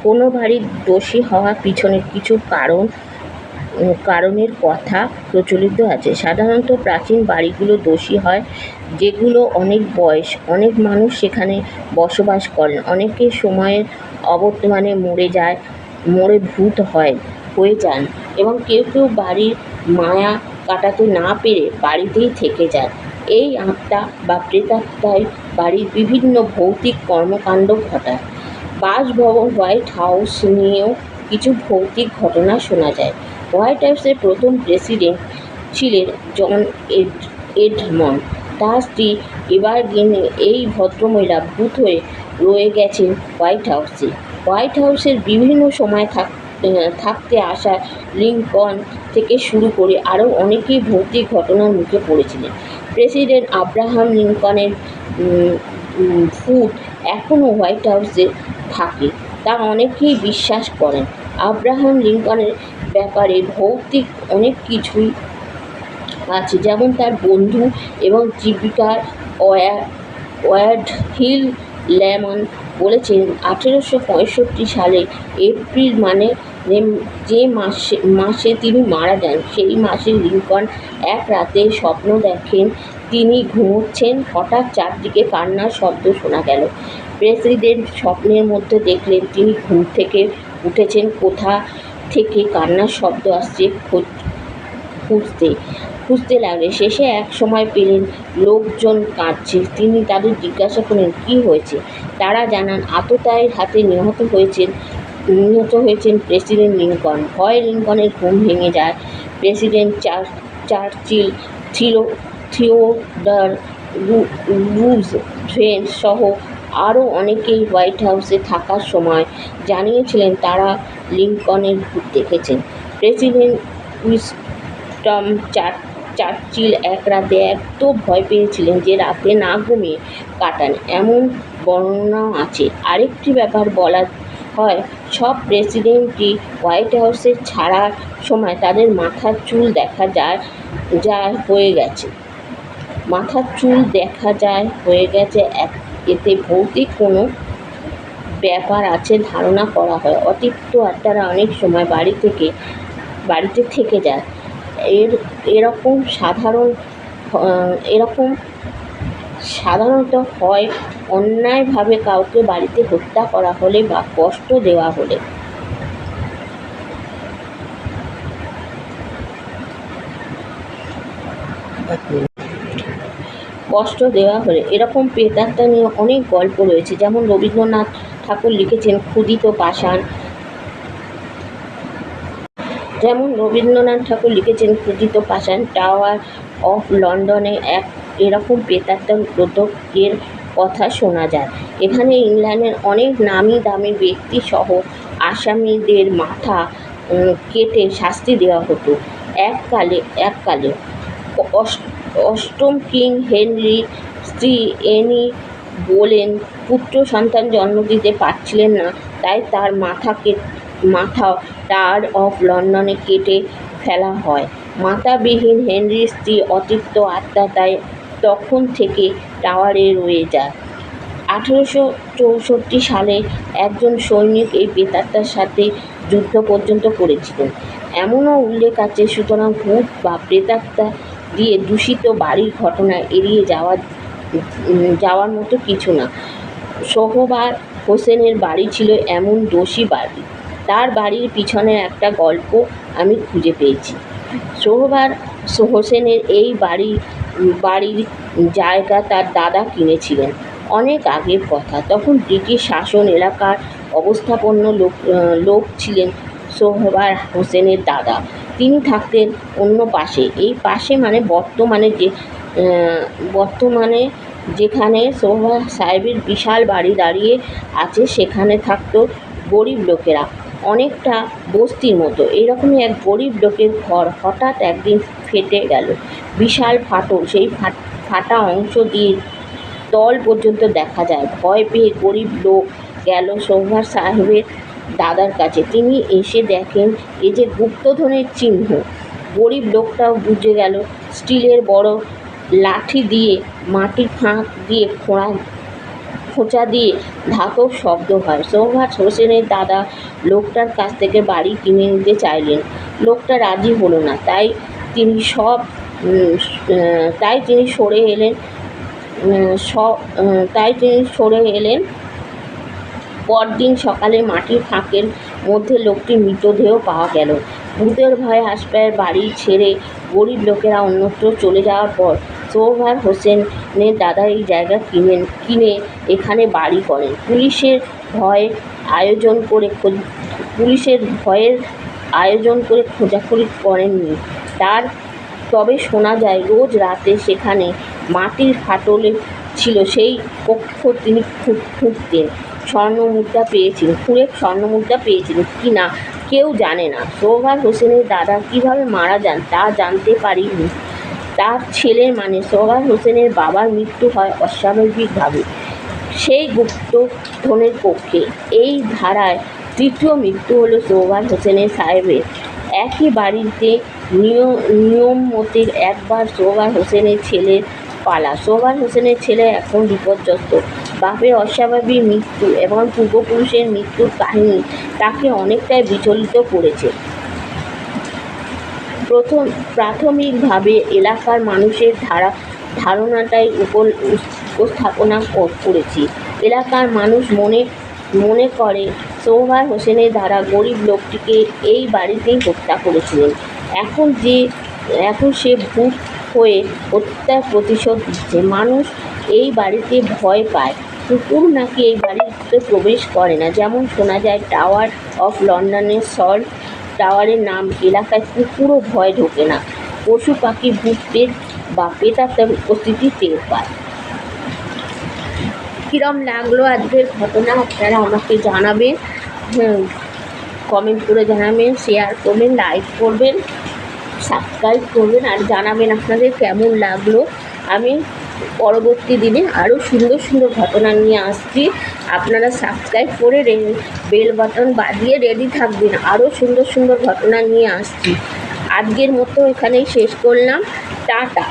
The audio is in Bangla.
কোনো বাড়ির দোষী হওয়ার পিছনে কিছু কারণের কথা প্রচলিত আছে। সাধারণত প্রাচীন বাড়িগুলো দোষী হয় যেগুলো অনেক বয়স, অনেক মানুষ সেখানে বসবাস করেন, অনেকে সময়ের অবর্তমানে মরে ভূত হয়ে যান, এবং কেউ কেউ বাড়ির মায়া কাটাতে না পেরে বাড়িতেই থেকে যান। এই আত্মা বা প্রেতাত্মায় বাড়ির বিভিন্ন ভৌতিক কর্মকাণ্ড ঘটায়। বাসভবন হোয়াইট হাউস নিয়েও কিছু ভৌতিক ঘটনা শোনা যায়। হোয়াইট হাউসের প্রথম প্রেসিডেন্ট ছিলেন জন এডমন্ড। তার স্ত্রী এভারগ্রিন, এই ভদ্রমহিলা ভূত হয়ে রয়ে গেছেন হোয়াইট হাউসে। হোয়াইট হাউসের বিভিন্ন সময় থাকতে আসা লিঙ্কন থেকে শুরু করে আরও অনেকেই ভৌতিক ঘটনার মুখে পড়েছিলেন। প্রেসিডেন্ট আব্রাহাম লিঙ্কনের ভূত এখনও হোয়াইট হাউসে থাকে, তা অনেকেই বিশ্বাস করেন। আব্রাহাম লিঙ্কনের ব্যাপারে ভৌতিক অনেক কিছুই আছে, যেমন তার বন্ধু এবং জীবিকার ওয়ার্ড হিল লেমন বলেছেন 1865 সালে এপ্রিল যে মাসে তিনি মারা যান, সেই মাসে লিঙ্কন এক রাতে স্বপ্ন দেখেন তিনি ঘুমোচ্ছেন, হঠাৎ চারদিকে কান্নার শব্দ শোনা গেল। প্রেসিডেন্ট স্বপ্নের মধ্যে দেখলেন তিনি ঘুম থেকে উঠেছেন, কোথা থেকে কান্নার শব্দ আসছে খুঁজতে লাগলেন। শেষে এক সময় পেলেন লোকজন কাঁদছে। তিনি তাদের জিজ্ঞাসা করলেন কী হয়েছে। তারা জানান আততায়ীর হাতে নিহত হয়েছেন প্রেসিডেন্ট লিঙ্কন। ভয়ে লিঙ্কনের ঘুম ভেঙে যায়। প্রেসিডেন্ট চার্চিল, থিওডর রুজভেল্ট সহ আরও অনেকেই হোয়াইট হাউসে থাকার সময় জানিয়েছিলেন তারা লিঙ্কনের ভূত দেখেছেন। প্রেসিডেন্ট উইনস্টন চার্চিল এক রাতে এত ভয় পেয়েছিলেন যে রাতে না ঘুমিয়ে কাটান, এমন বর্ণনাও আছে। আরেকটি ব্যাপার বলা হয়, সব প্রেসিডেন্টই হোয়াইট হাউসে ছাড়ার সময় তাদের মাথার চুল দেখা যায় হয়ে গেছে। এতে ভৌতিক কোনো ব্যাপার আছে ধারণা করা হয়। অতৃপ্ত আত্মারা অনেক সময় বাড়িতে থেকে যায়। এরকম সাধারণত হয় অন্যায়ভাবে কাউকে বাড়িতে হত্যা করা হলে বা কষ্ট দেওয়া হলে। এরকম প্রেতাত্মা নিয়ে অনেক গল্প রয়েছে, যেমন রবীন্দ্রনাথ ঠাকুর লিখেছেন ক্ষুধিত পাষাণ। টাওয়ার অফ লন্ডনে এরকম প্রেতাত্মার কথা শোনা যায়। এখানে ইংল্যান্ডের অনেক নামি দামি ব্যক্তি সহ আসামিদের মাথা কেটে শাস্তি দেওয়া হতো। এককালে অষ্টম কিং হেনরির স্ত্রী অ্যানি বোলেন পুত্র সন্তান জন্ম দিতে পারছিলেন না, তাই তার মাথা টাওয়ার অফ লন্ডনে কেটে ফেলা হয়। মাতাবিহীন হেনরির স্ত্রী অতৃপ্ত আত্মা তাই তখন থেকে টাওয়ারে রয়ে যায়। 1864 সালে একজন সৈনিক এই প্রেতাত্মার সাথে যুদ্ধ পর্যন্ত করেছিলেন, এমনও উল্লেখ আছে। সুতরাং ভূত বা প্রেতাত্মা দিয়ে দূষিত বাড়ির ঘটনা এড়িয়ে যাওয়ার মতো কিছু না। সোহরাব হোসেনের বাড়ি ছিল এমন দোষী বাড়ি। তার বাড়ির পিছনের একটা গল্প আমি খুঁজে পেয়েছি। সোহরাব হোসেনের এই বাড়ির জায়গা তার দাদা কিনেছিলেন। অনেক আগের কথা, তখন ব্রিটিশ শাসন এলাকার অবস্থাপন্ন লোক ছিলেন সোহরাব হোসেনের দাদা। তিনি থাকতেন অন্য পাশে। এই পাশে মানে বর্তমানে যেখানে সোহরাব সাহেবের বিশাল বাড়ি দাঁড়িয়ে আছে, সেখানে থাকতো গরিব লোকেরা, অনেকটা বস্তির মতো। এইরকমই এক গরিব লোকের ঘর হঠাৎ একদিন ফেটে গেল, বিশাল ফাটল। সেই ফাটা অংশ দিয়ে তল পর্যন্ত দেখা যায়। ভয় পেয়ে গরিব লোক গেল সোহরাব সাহেবের দাদার কাছে। তিনি এসে দেখেন এ যে গুপ্তধনের চিহ্ন। গরিব লোকটাও বুঝে গেল। স্টিলের বড় লাঠি দিয়ে মাটির ফাঁক দিয়ে খোঁচা দিয়ে ধাতব শব্দ হয়। সোহরাব হোসেনের দাদা লোকটার কাছ থেকে বাড়ি কিনে নিতে চাইলেন। লোকটা রাজি হলো না। তাই তিনি সরে এলেন। পরদিন সকালে মাটির ফাঁকের মধ্যে লোকটির মৃতদেহ পাওয়া গেল। ভূতের ভয়ে আশপাশের বাড়ি ছেড়ে গরিব লোকেরা অন্যত্র চলে যাওয়ার পর সোহরাব হোসেনের দাদা এই জায়গা কিনে এখানে বাড়ি করেন। পুলিশের ভয়ের আয়োজন করে খোঁজাখুঁজি করেননি। তবে শোনা যায় রোজ রাতে সেখানে মাটির ফাটলে ছিল সেই কক্ষ তিনি খুঁড়ে স্বর্ণমুদ্রা পেয়েছিলেন কি না কেউ জানে না। সোহরাব হোসেনের দাদা কীভাবে মারা যান তা জানতে পারিনি। তার ছেলের মানে সোহরাব হোসেনের বাবার মৃত্যু হয় অস্বাভাবিকভাবে সেই গুপ্তধনের কক্ষে। এই ধারায় তৃতীয় মৃত্যু হলো সোহরাব হোসেন সাহেবের। একই বাড়িতে নিয়মমতে একবার সোহরাব হোসেনের ছেলের পালা। সোহরাব হোসেনের ছেলে এখন বিপর্যস্ত। বাপের অস্বাভাবিক মৃত্যু এবং পূর্বপুরুষের মৃত্যুর কাহিনী তাকে অনেকটাই বিচলিত করেছে। প্রাথমিকভাবে এলাকার মানুষের ধারণাটাই উপস্থাপনা করেছি। এলাকার মানুষ মনে করে সোহরাব হোসেনের দ্বারা গরিব লোকটিকে এই বাড়িতেই হত্যা করেছিলেন। এখন সে ভূত হয়ে হত্যার প্রতিশোধ দিচ্ছে। মানুষ এই বাড়িতে ভয় পায়। কুকুর নাকি এই বাড়িতে প্রবেশ করে না। যেমন শোনা যায় টাওয়ার অফ লন্ডনের সল্ট টাওয়ারের নাম এলাকায় কুকুরও ভয় ঢোকে না। পশু পাখি ভূত বা প্রেতাত্মার উপস্থিতি টের পায়। কিরম লাগলো আজকের ঘটনা আপনারা আমাকে জানাবেন, কমেন্ট করে জানাবেন, শেয়ার করবেন, লাইক করবেন, সাবস্ক্রাইব করবেন আর জানাবেন আপনাদের কেমন লাগলো। আমি পরবর্তী দিনে আরও সুন্দর সুন্দর ঘটনা নিয়ে আসছি। আপনারা সাবস্ক্রাইব করে বেল বাটন বাজিয়ে রেডি থাকবেন, আরও সুন্দর সুন্দর ঘটনা নিয়ে আসছি। আজকের মতো এখানেই শেষ করলাম। টাটা।